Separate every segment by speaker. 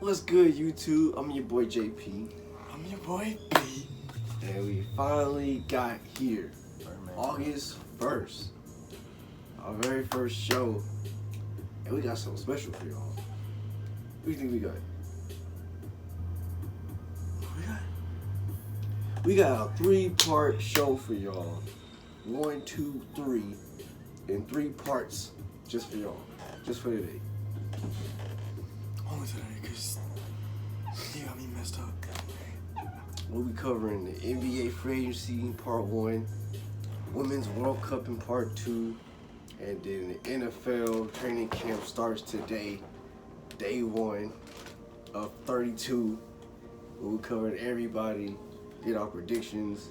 Speaker 1: What's good, YouTube? I'm your boy JP.
Speaker 2: I'm your boy B.
Speaker 1: And we finally got here. August 1st. Our very first show. And we got something special for y'all. What do you think we got? We got a 3-part show for y'all. 1, 2, 3. In 3 parts just for y'all. Just for today.
Speaker 2: Only today, because you got me messed up.
Speaker 1: We'll be covering the NBA Free Agency in Part 1, Women's World Cup in Part 2, and then the NFL training camp starts today, day 1 of 32. We'll be covering everybody, get our predictions,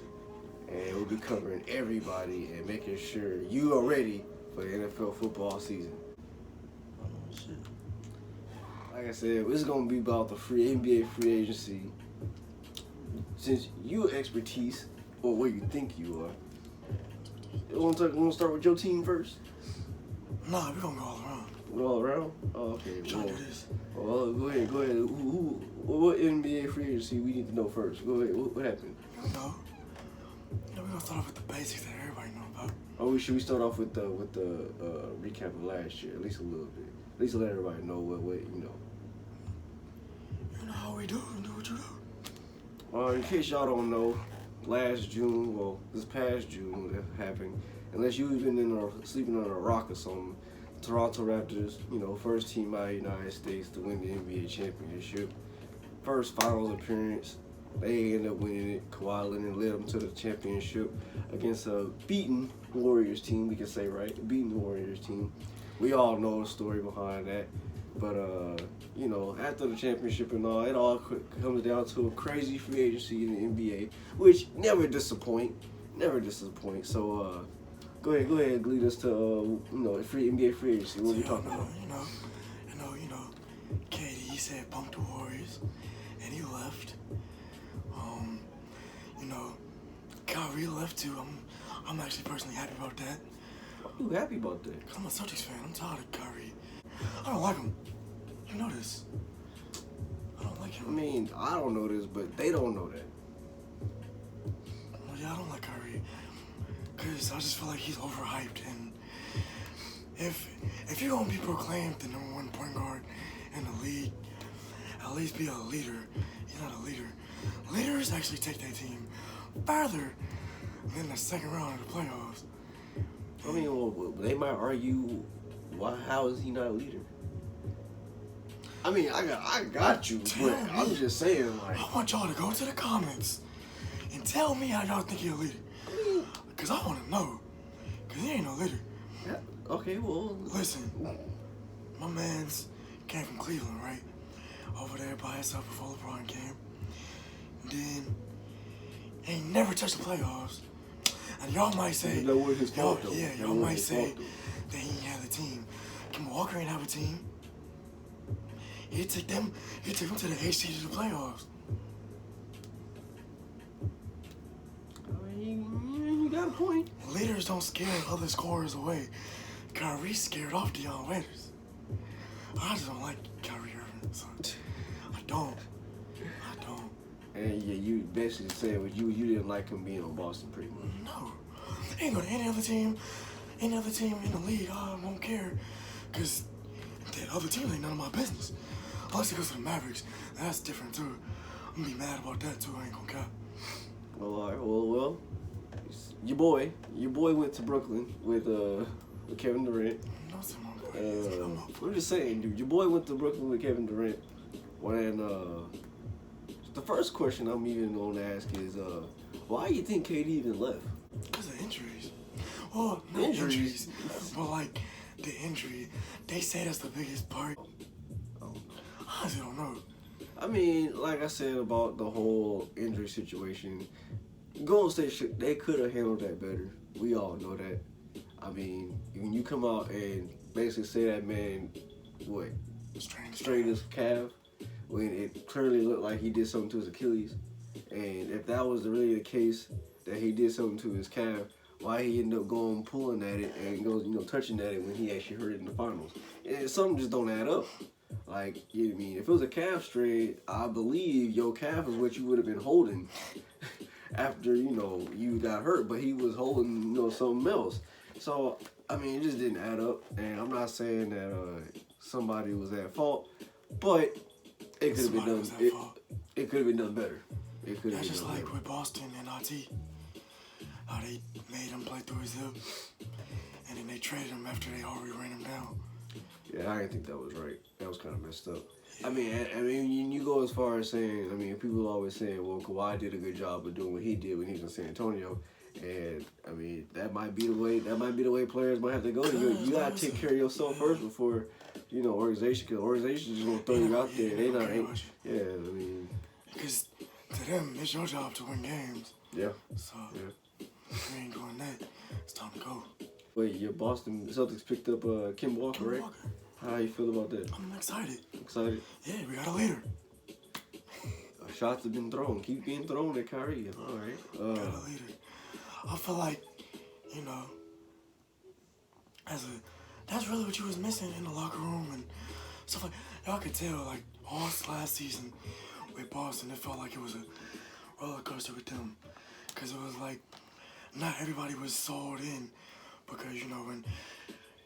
Speaker 1: and we'll be covering everybody and making sure you are ready for the NFL football season. Like I said, this is going to be about the NBA free agency. Since your expertise, or what you think you are, you want to start with your team first?
Speaker 2: Nah, we're going to go all around.
Speaker 1: We're all around? Oh, okay.
Speaker 2: Trying to do this.
Speaker 1: Well, go ahead. What NBA free agency we need to know first? Go ahead. What happened?
Speaker 2: You know, we're going to start off with the basics that everybody know about.
Speaker 1: Oh, should we start off with the recap of last year? At least a little bit. At least let everybody know what you know.
Speaker 2: You know how we do. Do what you do.
Speaker 1: In case y'all don't know, last June, well, this past June, that happened. Unless you've been sleeping on a rock or something, Toronto Raptors, first team out of the United States to win the NBA championship. First finals appearance, they ended up winning it. Kawhi Leonard led them to the championship against a beaten Warriors team, we can say, right? Beaten Warriors team. We all know the story behind that. But, after the championship and all, it all comes down to a crazy free agency in the NBA, which never disappoint. So, go ahead, lead us to, NBA free agency. What are we talking about?
Speaker 2: KD, he said bump the Warriors, and he left. Kyrie left too. I'm actually personally happy about that.
Speaker 1: You happy about that?
Speaker 2: Cause I'm a Celtics fan. I'm tired of Kyrie. I don't like him. You know this. I don't like him.
Speaker 1: I mean, I don't know this, but they don't know that.
Speaker 2: Well, yeah, I don't like Kyrie. Cause I just feel like he's overhyped, and if you're gonna be proclaimed the #1 point guard in the league, at least be a leader. He's not a leader. Leaders actually take their team farther than the second round of the playoffs.
Speaker 1: I mean, well, they might argue, how is he not a leader? I mean, I got you, but I'm just saying, like,
Speaker 2: I want y'all to go to the comments and tell me how y'all think he's a leader. Because I want to know. Because he ain't no leader.
Speaker 1: Yeah, okay, well.
Speaker 2: Listen, my man's came from Cleveland, right? Over there by himself before LeBron came. Then, he ain't never touched the playoffs. And y'all might say,
Speaker 1: that was his fault, though.
Speaker 2: Yeah, y'all might say that he ain't have a team. Kemba Walker ain't have a team. He took them to the HC to the playoffs.
Speaker 1: I mean, you got a point.
Speaker 2: Leaders don't scare other scorers away. Kyrie scared off Deion Waiters. I just don't like Kyrie Irving, son. I don't.
Speaker 1: And yeah, you basically said you didn't like him being on Boston pretty much.
Speaker 2: No. He ain't go to any other team in the league. I won't care. Because the other teams ain't none of my business. Unless he goes to the Mavericks. That's different too. I'm gonna be mad about that too. I ain't gonna cap.
Speaker 1: Well, all right. Well, your boy went to Brooklyn with Kevin Durant. I'm just saying, dude. Your boy went to Brooklyn with Kevin Durant. When the first question I'm even gonna ask is, why do you think KD even left?
Speaker 2: Because of injuries. Well, not injuries, but like the injury. They say that's the biggest part. I honestly don't know.
Speaker 1: I mean, like I said about the whole injury situation, Golden State, they could have handled that better. We all know that. I mean, when you come out and basically say that man, strained his calf, when it clearly looked like he did something to his Achilles, and if that was really the case, that he did something to his calf, why he ended up pulling at it and goes, touching at it when he actually hurt it in the finals? And something just don't add up. Like, you know what I mean, if it was a calf strain, I believe your calf is what you would have been holding after, you know, you got hurt, but he was holding, you know, something else. So, I mean, it just didn't add up, and I'm not saying that somebody was at fault, but it could have been done. It could have been done better. It could have been
Speaker 2: just
Speaker 1: done
Speaker 2: like
Speaker 1: better.
Speaker 2: with Boston and RT, how they made him play through his hip, and then they traded him after they already ran him down.
Speaker 1: Yeah, I didn't think that was right. That was kind of messed up. I mean, you go as far as saying, I mean, people always saying, well, Kawhi did a good job of doing what he did when he was in San Antonio, and I mean, that might be the way. That might be the way players might have to go. You gotta take care of yourself first before, you know, organization. Because organization just gonna throw you out there. They not. Yeah, I mean.
Speaker 2: Because to them, it's your job to win games.
Speaker 1: Yeah.
Speaker 2: So if you ain't doing that, it's time to go.
Speaker 1: Wait, your Boston Celtics picked up Kim Walker, right? How you feel about that?
Speaker 2: I'm excited.
Speaker 1: Excited?
Speaker 2: Yeah, we got a leader.
Speaker 1: Shots have been thrown. Keep being thrown at Kyrie. All right.
Speaker 2: Got a leader. I feel like, you know, that's really what you was missing in the locker room and stuff like. Y'all could tell, like, all last season with Boston, it felt like it was a roller coaster with them, because it was like not everybody was sold in, because you know when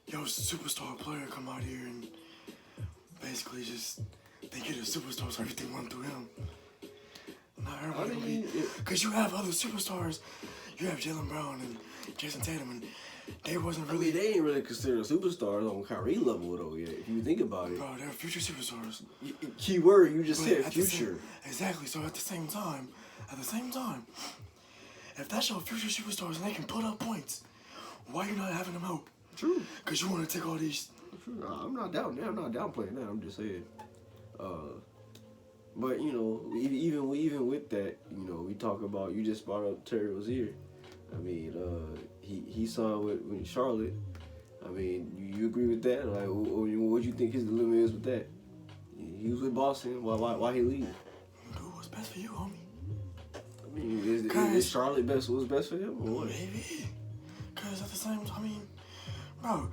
Speaker 2: your superstar player come out here and basically just they get a superstar, so everything run through him. Not everybody, because you have other superstars. You have Jaylen Brown and Jason Tatum, and they wasn't really.
Speaker 1: I mean, they ain't really considered superstars on Kyrie level though yet. If you think about it,
Speaker 2: bro, they're future superstars.
Speaker 1: Key word, you just said future.
Speaker 2: Exactly. So at the same time, if that's your future superstars and they can put up points, why you not having them out?
Speaker 1: True.
Speaker 2: Because you want to take all these.
Speaker 1: True. I'm not downplaying that. I'm just saying. But you know, even with that, you know, we talk about, you just brought up Terry Rozier. I mean, he signed with Charlotte. I mean, you agree with that? Like, what do you think his limit is with that? He was with Boston. Why he leave?
Speaker 2: Do what's best for you, homie.
Speaker 1: I mean, is Charlotte what's best for him or what?
Speaker 2: Maybe. Because at the same time, I mean, bro,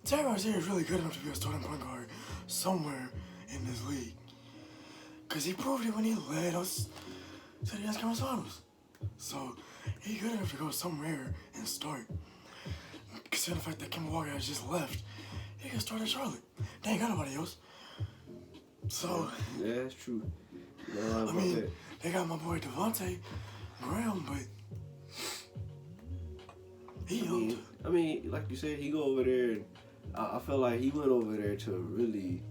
Speaker 2: Terry Rozier is really good enough to be a starting point guard somewhere in this league. Because he proved it when he led us to the Conference Finals. So, he's good enough to go somewhere and start. Considering the fact that Kemba Walker has just left, he can start at Charlotte. They ain't got nobody else. So,
Speaker 1: yeah, that's true.
Speaker 2: I mean, they got my boy Devontae Graham, but he young.
Speaker 1: I mean, like you said, he go over there, and I feel like he went over there to really,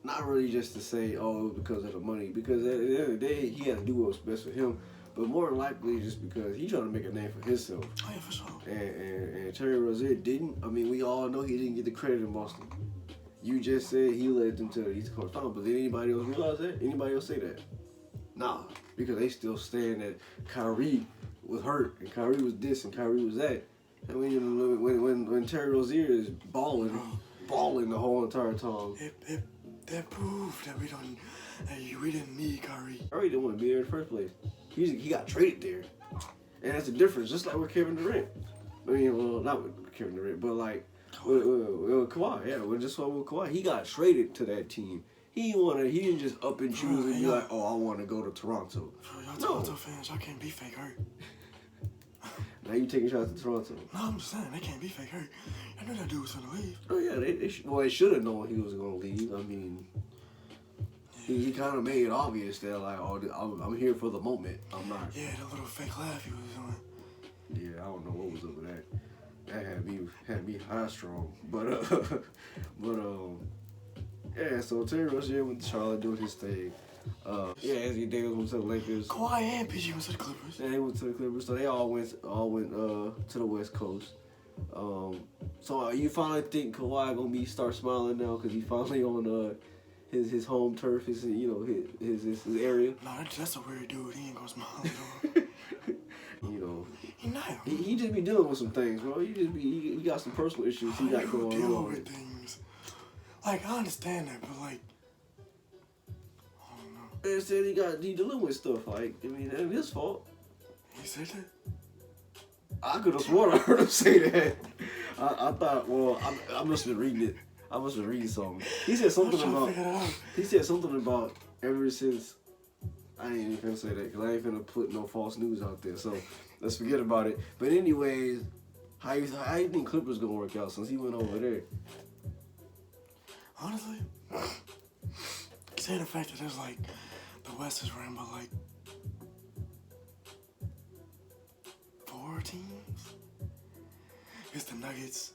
Speaker 1: not really just to say, oh, because of the money, because at the end of the day, he had to do what was best for him, but more than likely just because he trying to make a name for himself.
Speaker 2: Oh, yeah, for sure.
Speaker 1: And Terry Rozier didn't. I mean, we all know he didn't get the credit in Boston. You just said he led them to the East Coast Final, but did anybody else realize that? Anybody else say that? Nah, because they still saying that Kyrie was hurt, and Kyrie was this, and Kyrie was that. And when Terry Rozier is balling the whole entire time.
Speaker 2: That proved that we didn't need Kyrie.
Speaker 1: Kyrie didn't want to be there in the first place. He got traded there. And that's the difference, just like with Kevin Durant. I mean, well, not with Kevin Durant, but like with Kawhi. Yeah, just like with Kawhi. He got traded to that team. He didn't just up and choose and be like, oh, I want to go to Toronto.
Speaker 2: Bro, y'all Toronto fans, y'all can't be fake hurt.
Speaker 1: Now you taking shots at Toronto.
Speaker 2: No, I'm just saying, they can't be fake hurt. I knew that dude was gonna leave.
Speaker 1: Oh yeah, they should have known he was gonna leave. I mean, he kind of made it obvious that like, oh, I'm here for the moment. I'm not.
Speaker 2: Yeah, the little fake laugh he was doing.
Speaker 1: Yeah, I don't know what was up with that. That had me high strong. But yeah. So Terry Rozier went to Charlotte doing his thing. Anthony Davis went to the Lakers.
Speaker 2: Kawhi and PG went to the Clippers.
Speaker 1: Yeah, they went to the Clippers. So they all went to the West Coast. So you finally think Kawhi gonna start smiling now because he finally on his home turf, his area.
Speaker 2: Nah, that's a weird dude. He ain't gonna smile at all.
Speaker 1: You know,
Speaker 2: he
Speaker 1: just be dealing with some things, bro. He got some personal issues he got going on.
Speaker 2: With things. Like, I understand that, but like, I don't know.
Speaker 1: Man said he dealing with stuff. Like, I mean, that ain't his fault.
Speaker 2: He said that?
Speaker 1: I could have sworn I heard him say that. I thought, well, I must have been reading it. I must read something. He said something about. He said something about ever since. I ain't even gonna say that because I ain't gonna put no false news out there. So let's forget about it. But anyways, how you think Clippers gonna work out since he went over there?
Speaker 2: Honestly, saying the fact that there's like the West is ran by like 4 teams. It's the Nuggets,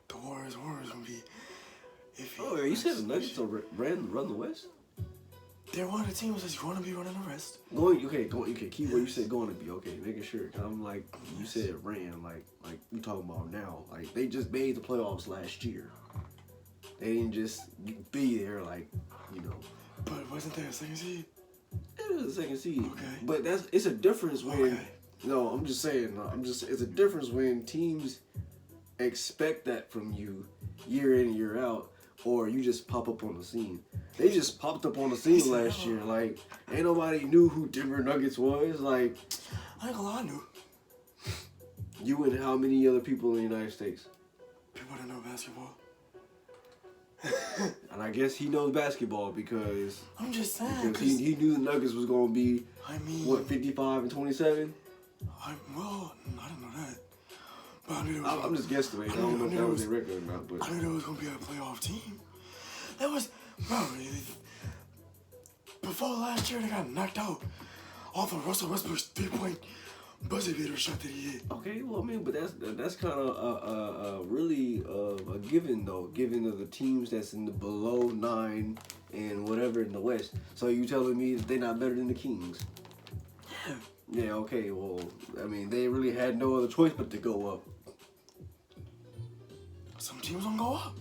Speaker 2: the Warriors. Warriors gonna be iffy.
Speaker 1: Oh, yeah, you said the Nuggets run the West?
Speaker 2: They're one of the teams that's going to be running the rest.
Speaker 1: Okay, keep what you said going to be, okay, making sure. I'm like, you said ran, like you talking about now. Like, they just made the playoffs last year. They didn't just be there, like, you know.
Speaker 2: But wasn't there a second seed?
Speaker 1: It was a second seed.
Speaker 2: Okay.
Speaker 1: But it's a difference when, no, I'm just saying, it's a difference when teams expect that from you year in and year out, or you just pop up on the scene. They just popped up on the scene last year. Like, ain't nobody knew who Denver Nuggets was. Like,
Speaker 2: I ain't gonna lie, I knew.
Speaker 1: You and how many other people in the United States?
Speaker 2: People that know basketball.
Speaker 1: And I guess he knows basketball because
Speaker 2: I'm just saying.
Speaker 1: Because he knew the Nuggets was gonna be,
Speaker 2: I mean,
Speaker 1: what, 55 and 27?
Speaker 2: I didn't know that. But I knew there was
Speaker 1: I'm just guesstimating. I don't know if that was their record or not. But
Speaker 2: I knew there was gonna be a playoff team. That was, bro. Before last year, they got knocked out off of Russell Westbrook's 3-point buzzer beater shot that he hit.
Speaker 1: Okay, well, I mean, but that's kind of really a given though, given of the teams that's in the below 9 and whatever in the West. So you telling me that they're not better than the Kings?
Speaker 2: Yeah.
Speaker 1: Yeah. Okay. Well, I mean, they really had no other choice but to go up.
Speaker 2: Some teams don't go up.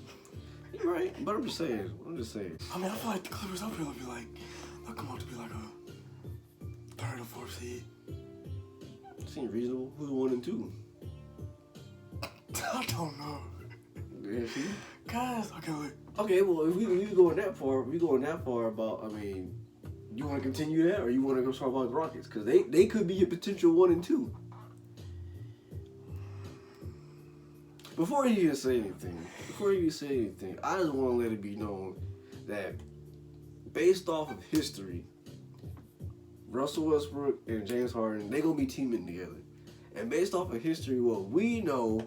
Speaker 1: You're right, but I'm just saying.
Speaker 2: I mean, I feel like the Clippers up here will be like, they'll come out to be like a 3rd or 4th seed.
Speaker 1: Seems reasonable. Who's 1 and 2?
Speaker 2: I don't know.
Speaker 1: Yeah, see?
Speaker 2: Guys, okay, look.
Speaker 1: Okay, well, if we going that far about, I mean, you want to continue that, or you want to go talk about the Rockets? Because they could be a potential 1 and 2. Before you even say anything, I just want to let it be known that based off of history, Russell Westbrook and James Harden, they going to be teaming together. And based off of history, what we know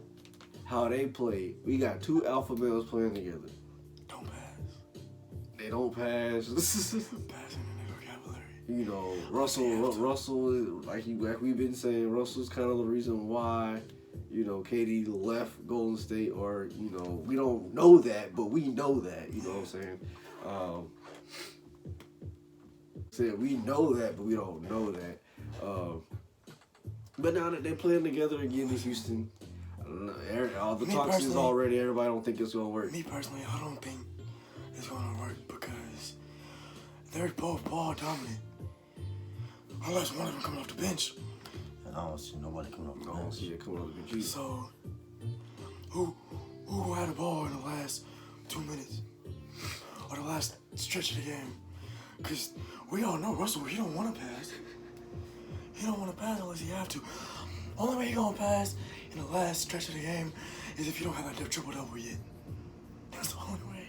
Speaker 1: how they play, we got 2 alpha males playing together.
Speaker 2: Don't pass.
Speaker 1: They don't pass.
Speaker 2: Passing in their vocabulary.
Speaker 1: You know, Russell, like we've been saying, Russell's kind of the reason why, you know, KD left Golden State, or, you know, we don't know that, but we know that, you know what I'm saying? We know that, but we don't know that. But now that they're playing together again in Houston, all the talks is already, everybody don't think it's going to work.
Speaker 2: Me personally, I don't think it's going to work because they're both ball dominant. Unless one of them coming off the bench.
Speaker 3: I don't see nobody coming off the bench.
Speaker 1: I don't see it coming off the bench.
Speaker 2: So, who had the ball in the last 2 minutes? Or the last stretch of the game? Because we all know Russell, he don't want to pass. He don't want to pass unless he have to. Only way he going to pass in the last stretch of the game is if you don't have that triple-double yet. That's the only way.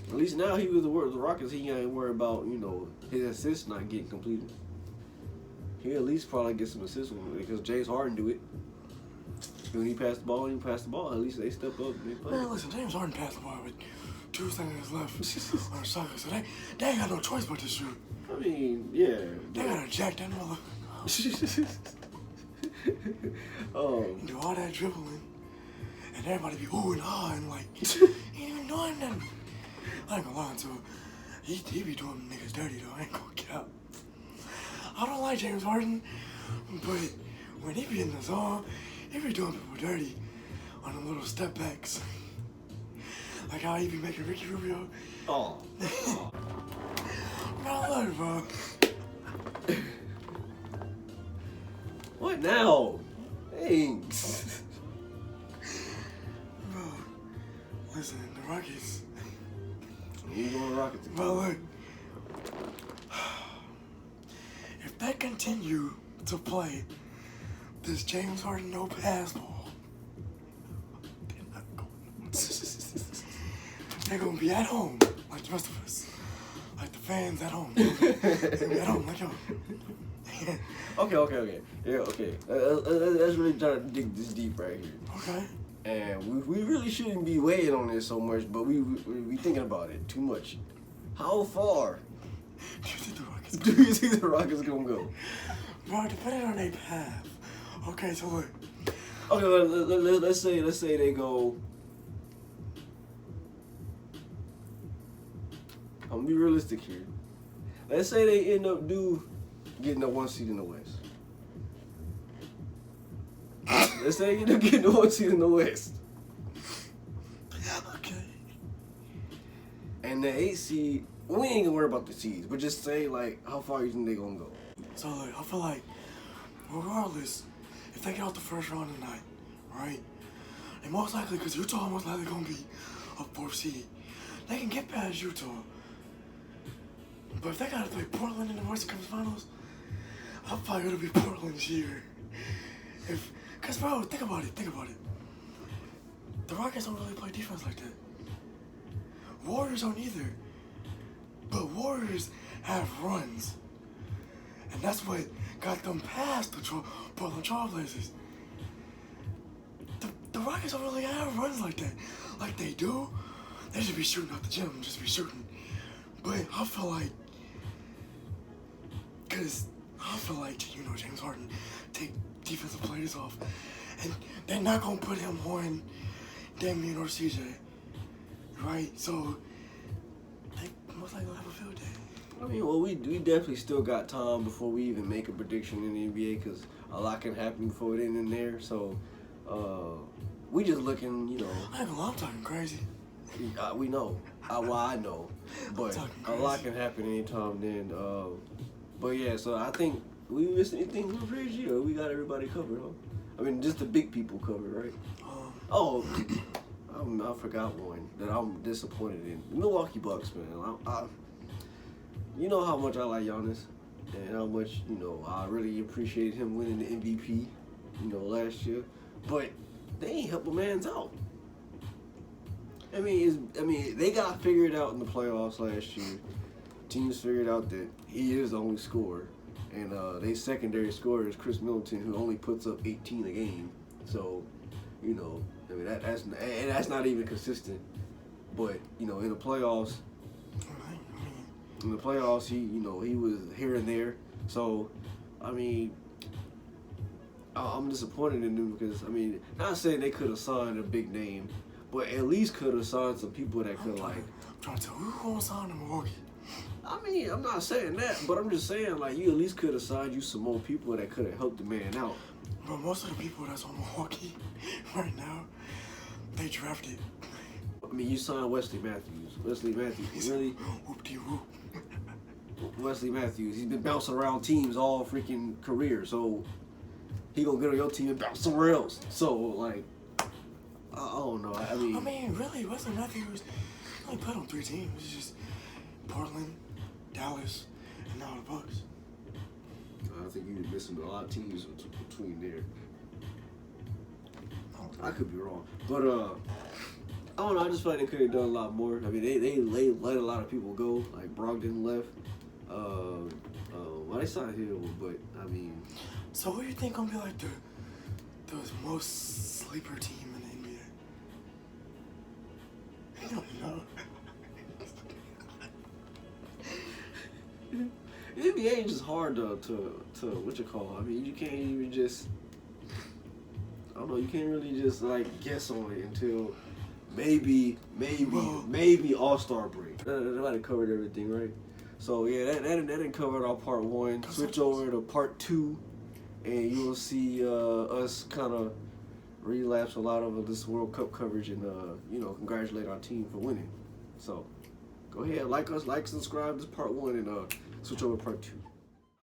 Speaker 1: At least now he was the Rockets, he ain't worried about, you know, his assists not getting completed. He at least probably get some assists because James Harden do it. When he passed the ball, at least they step up and they play.
Speaker 2: Man, listen, James Harden passed the ball with 2 seconds left on the shot, so they ain't got no choice but to shoot.
Speaker 1: I mean, yeah.
Speaker 2: They gotta jack that mother. Do all that dribbling, and everybody be ooh and ah and like, he ain't even doing nothing. I ain't gonna lie to him. He be doing niggas dirty though. I ain't gonna cap. I don't like James Harden, but when he be in the zone, he be doing people dirty on them little step backs. Like how he be making Ricky Rubio.
Speaker 1: Oh.
Speaker 2: Bro, look, bro.
Speaker 1: What now? Thanks.
Speaker 2: Bro, listen, the Rockets.
Speaker 1: You going to Rockets?
Speaker 2: Bro, look. If they continue to play this James Harden no pass ball, they're not going. they're gonna be at home like the rest of us, like the fans at home. They're gonna be at home like y'all.
Speaker 1: Okay. Yeah, okay. Let's really try to dig this deep right here.
Speaker 2: Okay.
Speaker 1: And we really shouldn't be weighing on this so much, but we thinking about it too much. How far
Speaker 2: Do you think
Speaker 1: do you think the
Speaker 2: the Rockets?
Speaker 1: Rockets gonna go?
Speaker 2: Bro, depending on their path. Okay, so look.
Speaker 1: Okay, let's say they go. I'm gonna be realistic here. Let's say they end up getting the 1 seed in the West. Let's say they end up getting the 1 seed in the West.
Speaker 2: Okay.
Speaker 1: And the 8 seed, we ain't gonna worry about the seeds, but just say like how far you think they gonna go.
Speaker 2: So look, I feel like regardless, if they get out the first round tonight, right? And most likely, because Utah most likely gonna be a 4th seed, they can get past Utah. But if they gotta play Portland in the Western Conference Finals, I'm probably gonna be Portland this year. Cause bro, think about it. The Rockets don't really play defense like that. Warriors don't either. But Warriors have runs. And that's what got them past the Portland Trailblazers. The Rockets don't really have runs like that. Like they do, they should be shooting out the gym, just be shooting. But I feel like, James Harden take defensive players off. And they're not going to put him on Damian or CJ. Right? So, they most likely will have a field day.
Speaker 1: I mean, well, we definitely still got time before we even make a prediction in the NBA because a lot can happen before then and there. So, we just looking, you know.
Speaker 2: I ain't gonna lie, I'm talking crazy.
Speaker 1: We know. I know. But a lot can happen anytime then. But yeah, so I think we missed anything for the year. We got everybody covered, huh? I mean, just the big people covered, right? I forgot one that I'm disappointed in. The Milwaukee Bucks, man. You know how much I like Giannis and how much, I really appreciated him winning the MVP, last year. But they ain't help a man's out. I mean, they got figured out in the playoffs last year. Teams figured out that he is the only scorer. And their secondary scorer is Chris Middleton, who only puts up 18 a game. So, that's not even consistent. But, in the playoffs, he was here and there. So, I'm disappointed in them because, not saying they could have signed a big name, but at least could have signed some people that could,
Speaker 2: I'm trying to tell who gonna sign in Milwaukee.
Speaker 1: I'm not saying that, but I'm just saying, you at least could have signed you some more people that could have helped the man out.
Speaker 2: But most of the people that's on Milwaukee right now, they drafted.
Speaker 1: You signed Wesley Matthews. Really?
Speaker 2: Whoop-de-whoop.
Speaker 1: Wesley Matthews, he's been bouncing around teams all freaking career, so he gonna get on your team and bounce somewhere else. So, I don't know.
Speaker 2: Really, Wesley Matthews only played on 3 teams. It's just Portland, Dallas, and now the Bucks.
Speaker 1: I think you're missing a lot of teams between there. I could be wrong, but I don't know. I just feel like they could have done a lot more. They let a lot of people go. Like Brogdon left. Well, they signed him, but
Speaker 2: So, who do you think gonna be like the most sleeper team in the NBA? I don't know.
Speaker 1: The NBA is just hard to what you call. You can't even just. I don't know. You can't really just guess on it until maybe All-Star break. That covered everything, right? So yeah, that covered our part 1. Switch over to part 2, and you will see us kind of relapse a lot of this World Cup coverage and congratulate our team for winning. So go ahead, like us, subscribe. This part 1 and switch over to part 2.